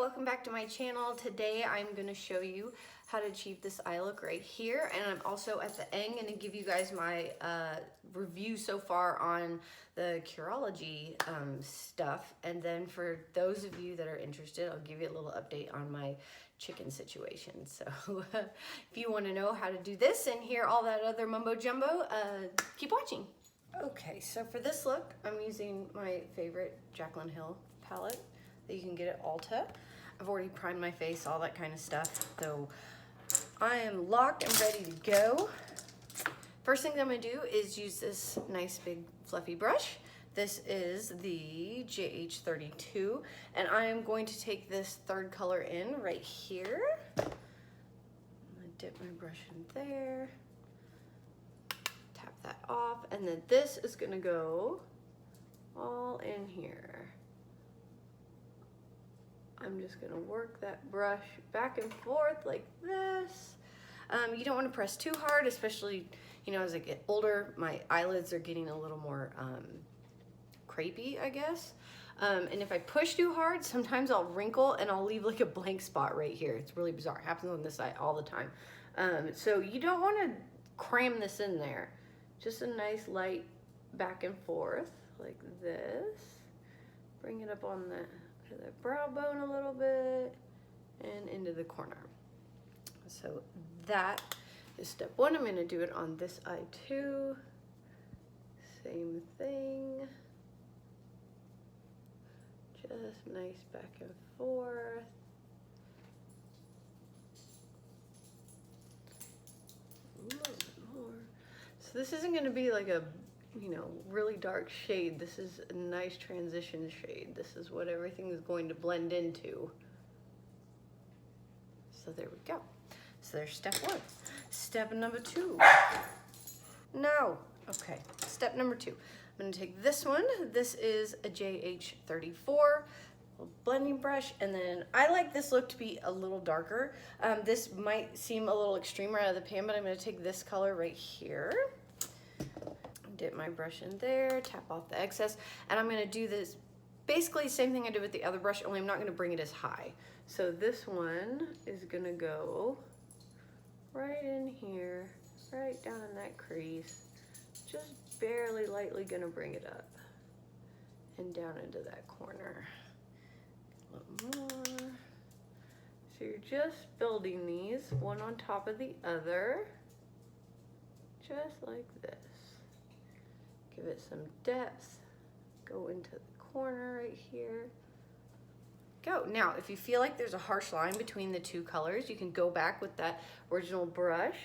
welcome back to my channel. Today I'm going to show you how to achieve this eye look right here, and I'm also at the end going to give you guys my review so far on the Curology stuff, and then for those of you that are interested, I'll give you a little update on my chicken situation. So if you want to know how to do this and hear all that other mumbo jumbo, keep watching. Okay, so for this look, I'm using my favorite Jaclyn Hill palette that you can get at Ulta. I've already primed my face, all that kind of stuff. So I am locked and ready to go. First thing I'm gonna do is use this nice big fluffy brush. This is the JH32, and I am going to take this third color in right here. I'm gonna dip my brush in there, tap that off, and then this is gonna go all in here. I'm just gonna work that brush back and forth like this. You don't want to press too hard, especially, you know, as I get older, my eyelids are getting a little more crepey, I guess. And if I push too hard, sometimes I'll wrinkle and I'll leave like a blank spot right here. It's really bizarre. It happens on this side all the time. So you don't want to cram this in there. Just a nice light back and forth like this. Bring it up on the brow bone a little bit and into the corner. So that is step one. I'm going to do it on this eye too. Same thing. Just nice back and forth. A little bit more. So this isn't going to be like a, you know, really dark shade. This is a nice transition shade. This is what everything is going to blend into. So there we go. So there's step one. Step number two. No. Okay. Step number two. I'm going to take this one. This is a JH34 blending brush, and then I like this look to be a little darker. This might seem a little extreme right out of the pan, but I'm going to take this color right here. Dip my brush in there, tap off the excess, and I'm going to do this basically the same thing I did with the other brush, only I'm not going to bring it as high. So this one is going to go right in here, right down in that crease, just barely lightly going to bring it up and down into that corner. A little more. So you're just building these one on top of the other, just like this. Give it some depth. Go into the corner right here. Go. Now, if you feel like there's a harsh line between the two colors, you can go back with that original brush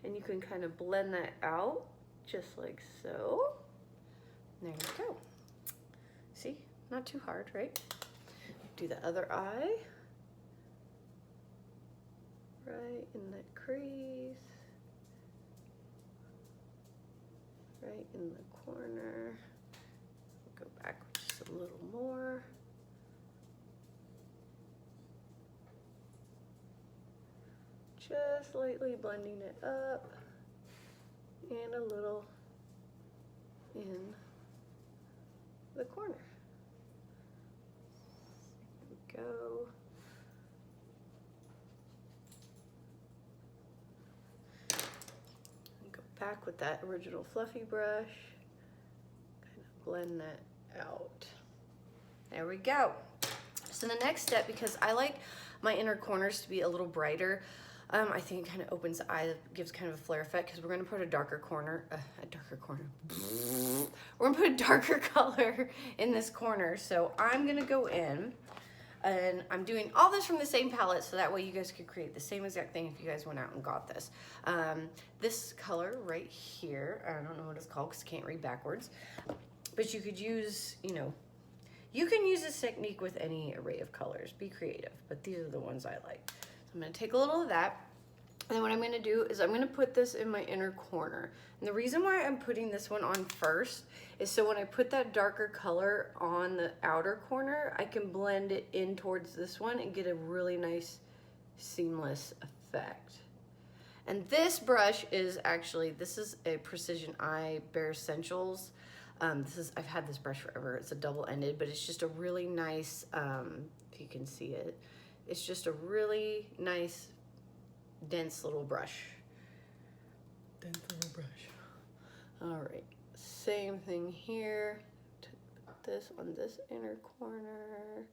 and you can kind of blend that out just like so. There you go. See? Not too hard, right? Do the other eye. Right in that crease. Right in the corner. Go back just a little more. Just lightly blending it up and a little in the corner. There we go. Back with that original fluffy brush, kind of blend that out. There we go. So the next step, because I like my inner corners to be a little brighter, I think it kind of opens the eye, gives kind of a flare effect, because we're going to put a darker corner, we're going to put a darker color in this corner. So I'm going to go in, and I'm doing all this from the same palette, so that way you guys could create the same exact thing if you guys went out and got this. This color right here, I don't know what it's called because I can't read backwards, but you could use, you know, you can use this technique with any array of colors. Be creative, but these are the ones I like. So I'm going to take a little of that, and then what I'm going to do is I'm going to put this in my inner corner. And the reason why I'm putting this one on first is so when I put that darker color on the outer corner, I can blend it in towards this one and get a really nice seamless effect. And this brush is actually, this is a Precision Eye Bare Essentials I've had this brush forever. It's a double-ended, but it's just a really nice, if you can see it, it's just a really nice, dense little brush. Dense little brush. All right, same thing here. Put this on this inner corner.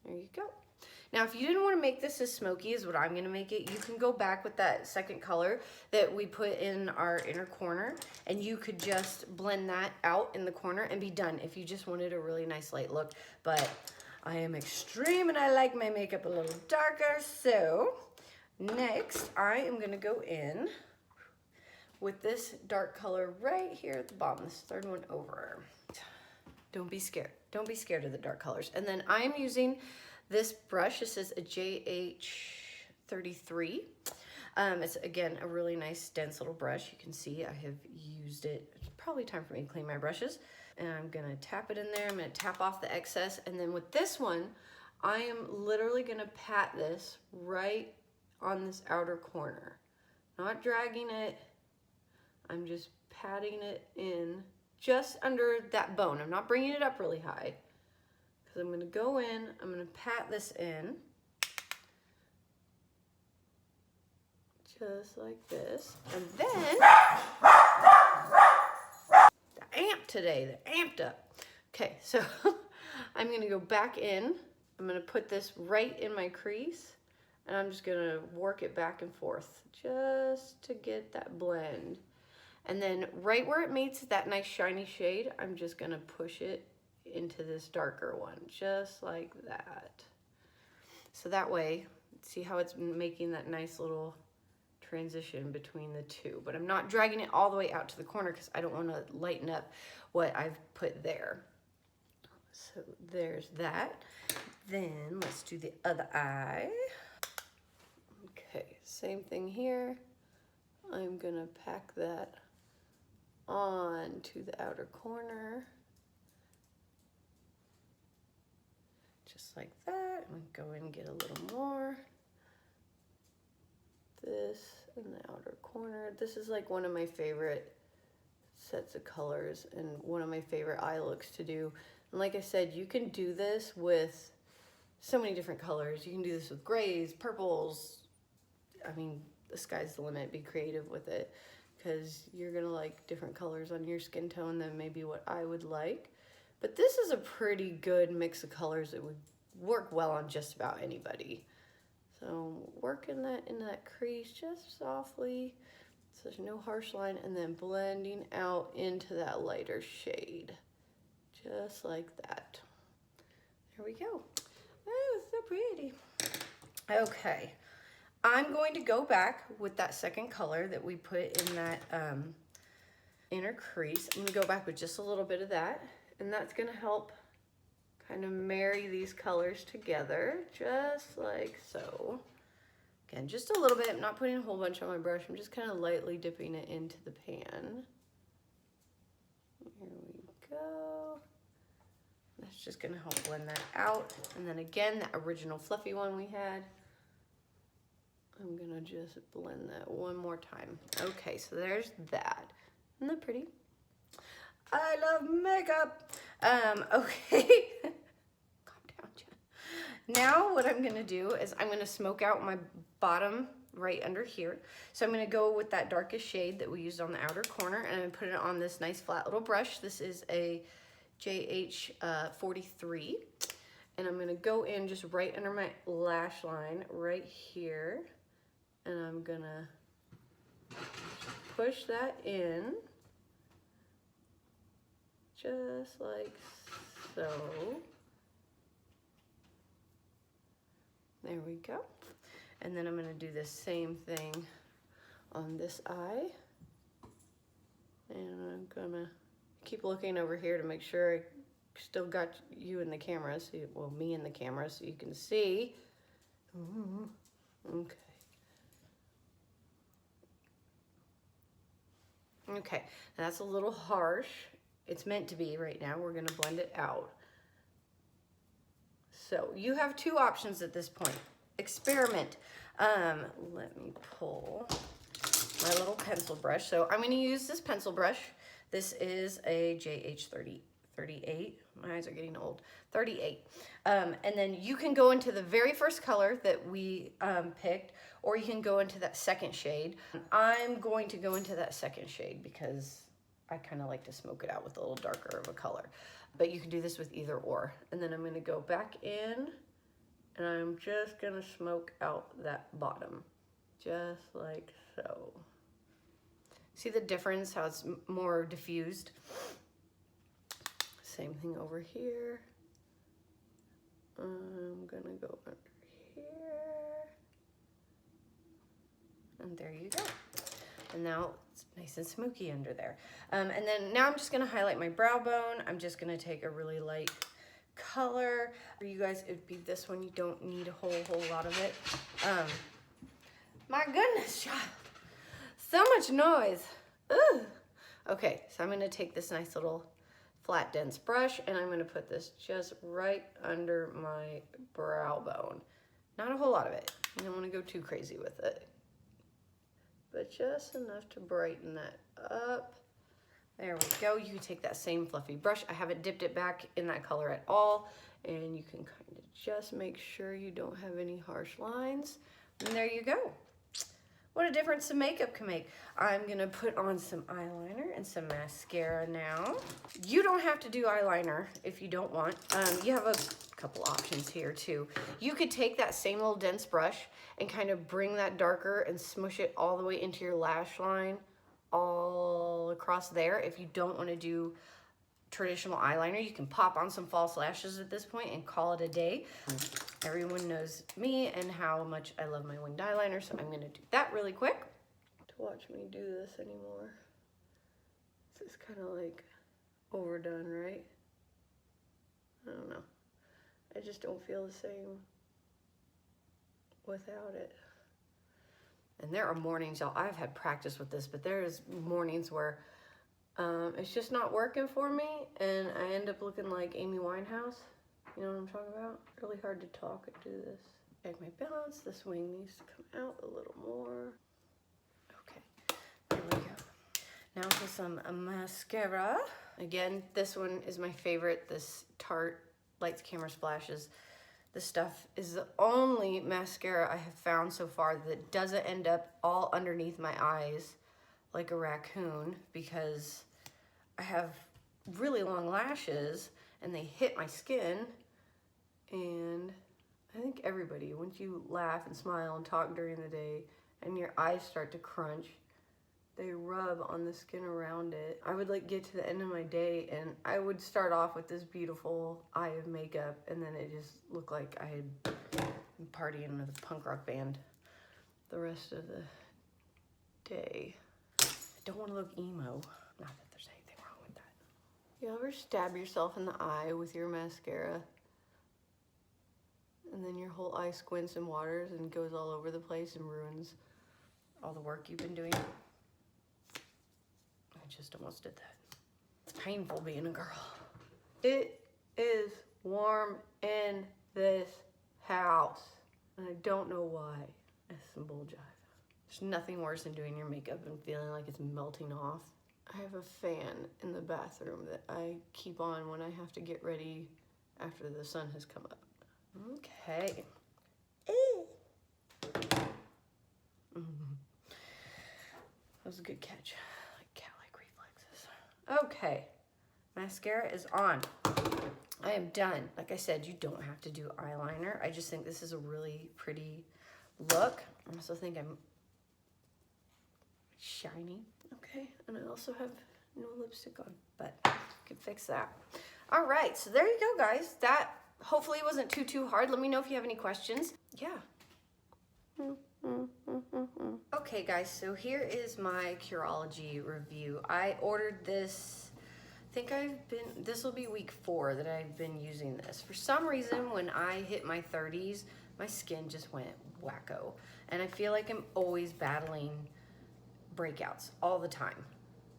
There you go. Now, if you didn't want to make this as smoky as what I'm going to make it, you can go back with that second color that we put in our inner corner, and you could just blend that out in the corner and be done if you just wanted a really nice light look. But I am extreme and I like my makeup a little darker, so next I am going to go in with this dark color right here at the bottom, this third one over. Don't be scared. Don't be scared of the dark colors. And then I'm using this brush. This is a JH33. It's, again, a really nice, dense little brush. You can see I have used it. It's probably time for me to clean my brushes. And I'm going to tap it in there. I'm going to tap off the excess. And then with this one, I am literally going to pat this right on this outer corner. Not dragging it. I'm just patting it in just under that bone. I'm not bringing it up really high. Because I'm going to go in, I'm going to pat this in. Just like this. And then, the amp today, they're amped up. Okay, so I'm going to go back in. I'm going to put this right in my crease. And I'm just going to work it back and forth just to get that blend. And then right where it meets that nice shiny shade, I'm just going to push it into this darker one, just like that. So that way, see how it's making that nice little transition between the two. But I'm not dragging it all the way out to the corner because I don't want to lighten up what I've put there. So there's that. Then let's do the other eye. Okay, same thing here. I'm going to pack that on to the outer corner. Just like that. I'm going to go in and get a little more. This in the outer corner. This is like one of my favorite sets of colors and one of my favorite eye looks to do. And like I said, you can do this with so many different colors. You can do this with grays, purples. I mean, the sky's the limit. Be creative with it, because you're gonna like different colors on your skin tone than maybe what I would like. But this is a pretty good mix of colors that would work well on just about anybody. So working that in that crease just softly, so there's no harsh line, and then blending out into that lighter shade, just like that. There we go. Oh, it's so pretty. Okay. I'm going to go back with that second color that we put in that inner crease. I'm going to go back with just a little bit of that, and that's going to help kind of marry these colors together, just like so. Again, just a little bit. I'm not putting a whole bunch on my brush. I'm just kind of lightly dipping it into the pan. Here we go. That's just going to help blend that out. And then again, that original fluffy one we had. I'm gonna just blend that one more time. Okay, so there's that. Isn't that pretty? I love makeup. Okay. Calm down, Jen. Now what I'm gonna do is I'm gonna smoke out my bottom right under here. So I'm gonna go with that darkest shade that we used on the outer corner, and I'm gonna put it on this nice flat little brush. This is a JH43. And I'm gonna go in just right under my lash line right here. And I'm gonna push that in, just like so. There we go. And then I'm gonna do the same thing on this eye. And I'm gonna keep looking over here to make sure I still got you in the camera, so well, me in the camera, so you can see. Okay. Okay, that's a little harsh. It's meant to be right now. We're gonna blend it out. So you have two options at this point. Experiment. Let me pull my little pencil brush. So I'm gonna use this pencil brush. This is a JH38. My eyes are getting old. 38. And then you can go into the very first color that we picked, or you can go into that second shade. I'm going to go into that second shade because I kind of like to smoke it out with a little darker of a color. But you can do this with either or. And then I'm going to go back in, and I'm just going to smoke out that bottom, just like so. See the difference, how it's more diffused? Same thing over here. I'm gonna go under here. And there you go. And now it's nice and smoky under there. And then now I'm just gonna highlight my brow bone. I'm just gonna take a really light color. For you guys, it'd be this one. You don't need a whole lot of it. My goodness, child. So much noise. Ugh. Okay, so I'm gonna take this nice little flat dense brush and I'm gonna put this just right under my brow bone. Not a whole lot of it. You don't wanna go too crazy with it, but just enough to brighten that up. There we go. You can take that same fluffy brush. I haven't dipped it back in that color at all. And you can kind of just make sure you don't have any harsh lines. And there you go. What a difference some makeup can make. I'm gonna put on some eyeliner and some mascara now. You don't have to do eyeliner if you don't want. You have a couple options here too. You could take that same little dense brush and kind of bring that darker and smush it all the way into your lash line, all across there. If you don't wanna do traditional eyeliner, you can pop on some false lashes at this point and call it a day. Everyone knows me and how much I love my winged eyeliner, so I'm gonna do that really quick. To watch me do this anymore. This is kind of like overdone, right? I don't know. I just don't feel the same without it. And there are mornings, y'all, I've had practice with this, but there's mornings where it's just not working for me, and I end up looking like Amy Winehouse. You know what I'm talking about? Really hard to talk and do this. Check my balance. This wing needs to come out a little more. Okay, there we go. Now for some mascara. Again, this one is my favorite. This Tarte Lights Camera Splashes. This stuff is the only mascara I have found so far that doesn't end up all underneath my eyes like a raccoon, because I have really long lashes and they hit my skin. And I think everybody, once you laugh and smile and talk during the day and your eyes start to crunch, they rub on the skin around it. I would like get to the end of my day and I would start off with this beautiful eye of makeup, and then it just looked like I had been partying with a punk rock band the rest of the day. I don't want to look emo. Not that there's anything wrong with that. You ever stab yourself in the eye with your mascara? And then your whole eye squints and waters and goes all over the place and ruins all the work you've been doing? I just almost did that. It's painful being a girl. It is warm in this house, and I don't know why. That's some bull jive. There's nothing worse than doing your makeup and feeling like it's melting off. I have a fan in the bathroom that I keep on when I have to get ready after the sun has come up. Okay. That was a good catch. Like cat-like reflexes. Okay. Mascara is on. I am done. Like I said, you don't have to do eyeliner. I just think this is a really pretty look. I also think I'm shiny. Okay. And I also have no lipstick on, but I could fix that. All right. So there you go, guys. That hopefully wasn't too hard. Let me know if you have any questions. Yeah. Okay, guys, so here is my Curology review. I ordered this, I think this will be week 4 that I've been using this. For some reason, when I hit my 30s, my skin just went wacko. And I feel like I'm always battling breakouts all the time.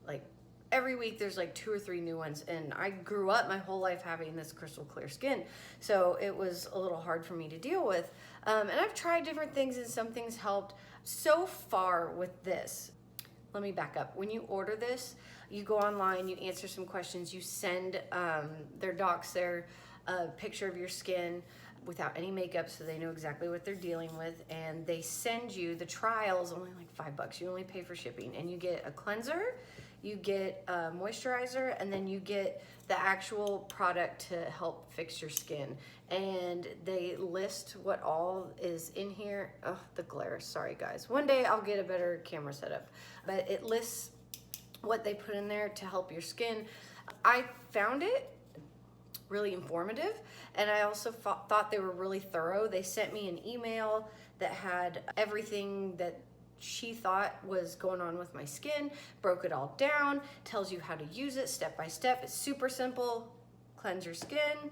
Like, every week there's like 2 or 3 new ones, and I grew up my whole life having this crystal clear skin, so it was a little hard for me to deal with. And I've tried different things and some things helped. So far with this, let me back up. When you order this, you go online, you answer some questions, you send their docs their picture of your skin without any makeup, so they know exactly what they're dealing with, and they send you the trials, only like $5. You only pay for shipping, and you get a cleanser, you get a moisturizer, and then you get the actual product to help fix your skin. And they list what all is in here. Oh, the glare, sorry guys. One day I'll get a better camera setup, but it lists what they put in there to help your skin. I found it really informative, and I also thought they were really thorough. They sent me an email that had everything that she thought was going on with my skin, broke it all down, tells you how to use it step by step. It's super simple. Cleanse your skin,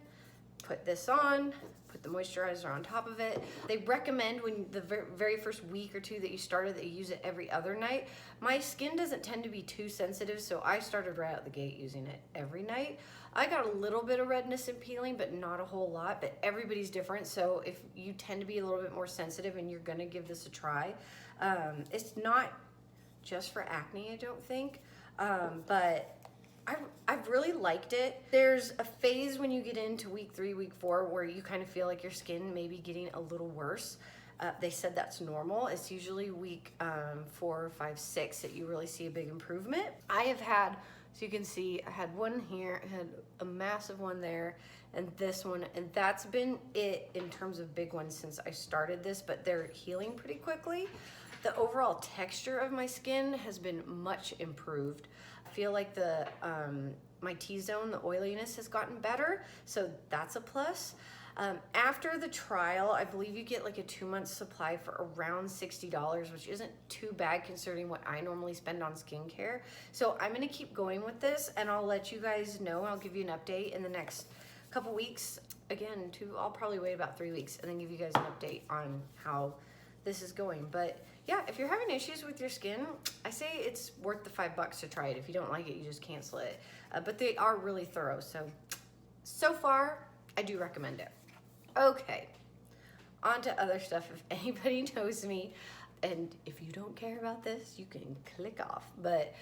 put this on, put the moisturizer on top of it. They recommend when the very first week or two that you started that you use it every other night. My skin doesn't tend to be too sensitive, so I started right out the gate using it every night. I got a little bit of redness and peeling, but not a whole lot, but everybody's different. So if you tend to be a little bit more sensitive and you're gonna give this a try, it's not just for acne, I don't think, but I've really liked it. There's a phase when you get into week 3, week 4, where you kind of feel like your skin may be getting a little worse. They said that's normal. It's usually week 4, 5, 6 that you really see a big improvement. I have had, so you can see, I had one here, I had a massive one there, and this one, and that's been it in terms of big ones since I started this, but they're healing pretty quickly. The overall texture of my skin has been much improved. I feel like the my T-zone, the oiliness has gotten better, so that's a plus. After the trial, I believe you get like a 2-month supply for around $60, which isn't too bad considering what I normally spend on skincare. So I'm gonna keep going with this, and I'll let you guys know. I'll give you an update in the next couple weeks. Again, I'll probably wait about 3 weeks and then give you guys an update on how this is going. But yeah, if you're having issues with your skin, I say it's worth the $5 to try it. If you don't like it, you just cancel it. But they are really thorough. So far, I do recommend it. Okay, on to other stuff. If anybody knows me, and if you don't care about this, you can click off. But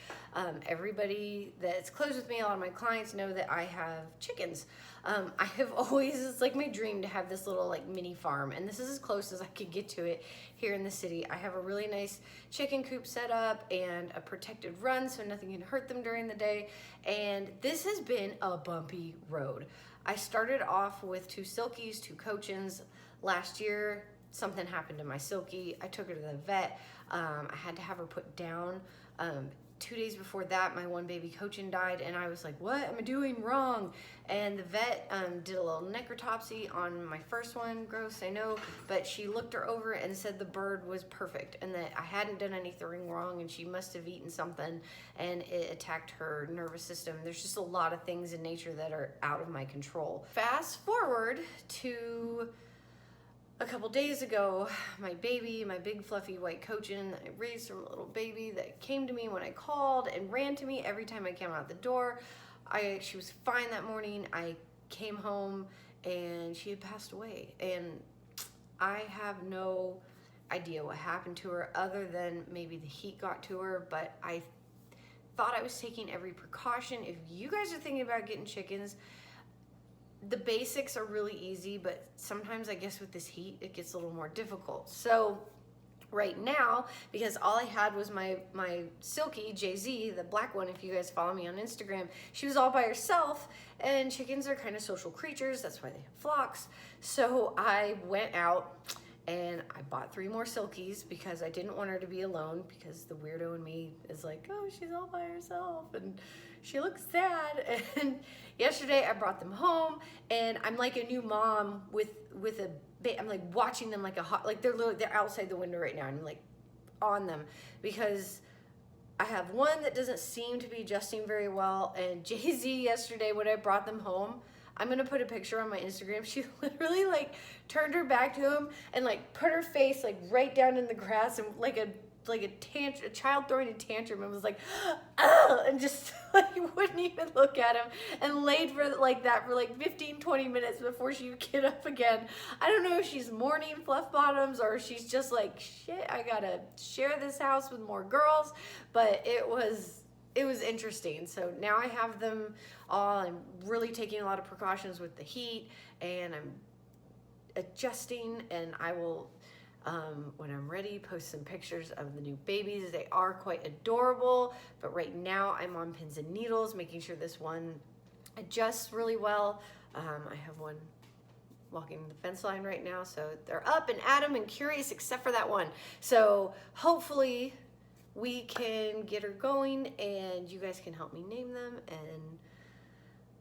everybody that's close with me, a lot of my clients know that I have chickens. I have always, it's like my dream to have this little like mini farm, and this is as close as I could get to it here in the city. I have a really nice chicken coop set up and a protected run so nothing can hurt them during the day. And this has been a bumpy road. I started off with 2 Silkies, 2 Cochins. Last year, something happened to my Silky. I took her to the vet. I had to have her put down. 2 days before that, my 1 baby Cochin died, and I was like, what am I doing wrong? And the vet did a little necrotopsy on my first one. Gross, I know, but she looked her over and said the bird was perfect and that I hadn't done anything wrong, and she must have eaten something and it attacked her nervous system. There's just a lot of things in nature that are out of my control. Fast forward to a couple days ago, my baby, my big fluffy white Cochin that I raised from a little baby that came to me when I called and ran to me every time I came out the door. She was fine that morning. I came home and she had passed away, and I have no idea what happened to her other than maybe the heat got to her, but I thought I was taking every precaution. If you guys are thinking about getting chickens, the basics are really easy, but sometimes I guess with this heat, it gets a little more difficult. So right now, because all I had was my Silky, JZ, the black one, if you guys follow me on Instagram, she was all by herself, and chickens are kind of social creatures. That's why they have flocks. So I went out and I bought 3 more Silkies because I didn't want her to be alone, because the weirdo in me is like, oh, she's all by herself and she looks sad. And yesterday I brought them home, and I'm like a new mom with I'm like watching them like a hot, like they're outside the window right now, and I'm like on them because I have one that doesn't seem to be adjusting very well. And Jay-Z yesterday, when I brought them home, I'm gonna put a picture on my Instagram, she literally like turned her back to him and like put her face like right down in the grass and like a like a child throwing a tantrum, and was like, oh, and just like wouldn't even look at him, and laid for like that for like 15-20 minutes before she would get up again. I don't know if she's mourning fluff bottoms or she's just like, shit, I gotta share this house with more girls. But it was interesting. So now I have them all. I'm really taking a lot of precautions with the heat, and I'm adjusting, and I will, when I'm ready, post some pictures of the new babies. They are quite adorable, but right now I'm on pins and needles, making sure this one adjusts really well. I have one walking the fence line right now, so they're up and at 'em and curious, except for that one. So hopefully we can get her going, and you guys can help me name them, and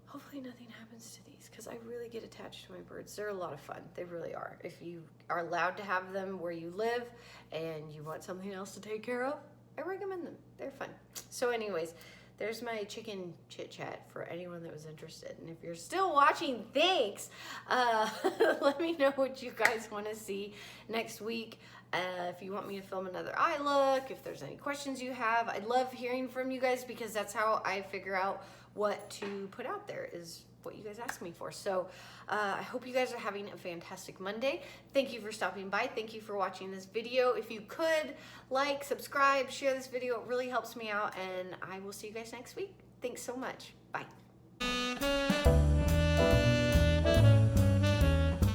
hopefully nothing happens to these, because I really get attached to my birds. They're a lot of fun. They really are. If you are allowed to have them where you live and you want something else to take care of, I recommend them. They're fun. So anyways, there's my chicken chit chat for anyone that was interested. And if you're still watching, thanks. Let me know what you guys want to see next week. If you want me to film another eye look, if there's any questions you have, I love hearing from you guys, because that's how I figure out what to put out there, is what you guys ask me for. So I hope you guys are having a fantastic Monday. Thank you for stopping by. Thank you for watching this video. If you could like, subscribe, share this video, it really helps me out, and I will see you guys next week. Thanks so much. Bye.